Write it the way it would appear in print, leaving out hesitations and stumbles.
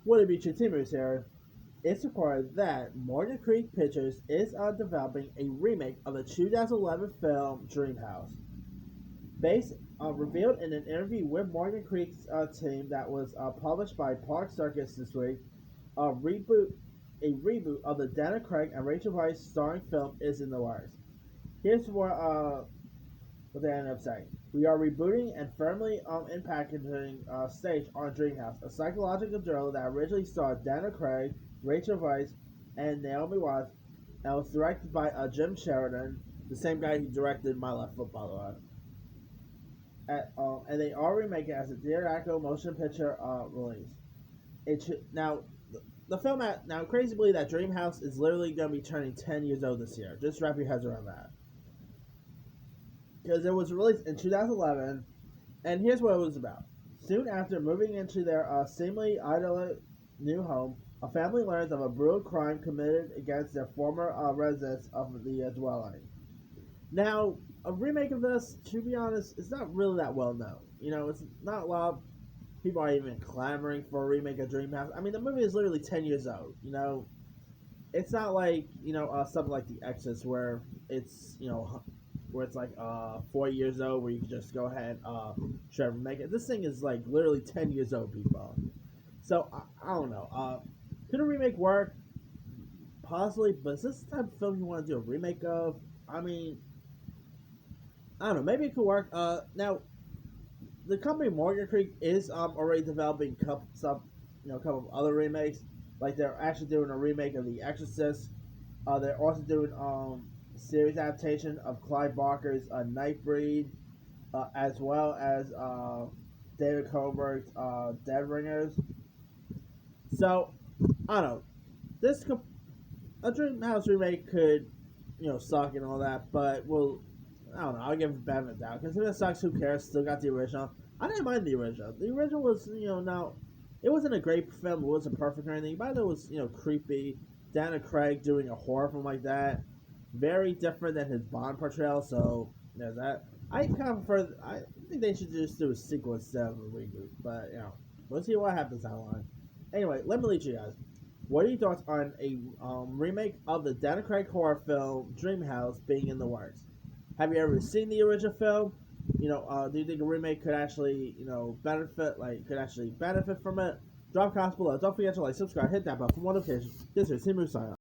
Would it be Chitimu's here? It's reported that Morgan Creek Pictures is developing a remake of the 2011 film Dreamhouse. Based revealed in an interview with Morgan Creek's team that was published by Park Circus this week, a reboot of the Daniel Craig and Rachel Weisz starring film is in the works. Here's what they ended up saying. We are rebooting and firmly in packaging stage on Dreamhouse, a psychological thriller that originally starred Daniel Craig, Rachel Weisz, and Naomi Watts, and was directed by Jim Sheridan, the same guy who directed My Left Foot, by the way. And they are remaking it as a theatrical motion picture release. Now the film now crazy to believe that Dreamhouse is literally going to be turning 10 years old this year. Just wrap your heads around that because it was released in 2011, and here's what it was about. Soon after moving into their seemingly idyllic new home, a family learns of a brutal crime committed against their former residents of the dwelling. Now, a remake of this, to be honest, is not really that well known. It's not a lot of people are even clamoring for a remake of Dreamhouse. I mean, the movie is literally 10 years old. It's not like something like The Exorcist where it's like 4 years old where you can just go ahead try to remake it. This thing is like literally 10 years old, people. So I don't know. Could a remake work? Possibly, but is this the type of film you want to do a remake of? I mean, I don't know. Maybe it could work. Now the company Morgan Creek is already developing a couple of other remakes. Like they're actually doing a remake of The Exorcist. They're also doing series adaptation of Clive Barker's Nightbreed, as well as David Cronenberg's Dead Ringers. So I don't know. This a Dreamhouse remake could suck and all that, but I don't know. I'll give it benefit of the doubt because if it sucks, who cares? Still got the original. I didn't mind the original. The original was now it wasn't a great film. It wasn't perfect or anything, but it was creepy. Daniel Craig doing a horror film like that, very different than his Bond portrayal. So there's that. I kind of prefer. I think they should just do a sequel instead of a reboot. But we'll see what happens down the line. Anyway, let me lead you guys. What are your thoughts on a remake of the Daniel Craig horror film Dreamhouse being in the works? Have you ever seen the original film? Do you think a remake could actually, could actually benefit from it? Drop comments below. Don't forget to like, subscribe, hit that bell for more notifications. This is Timu sign.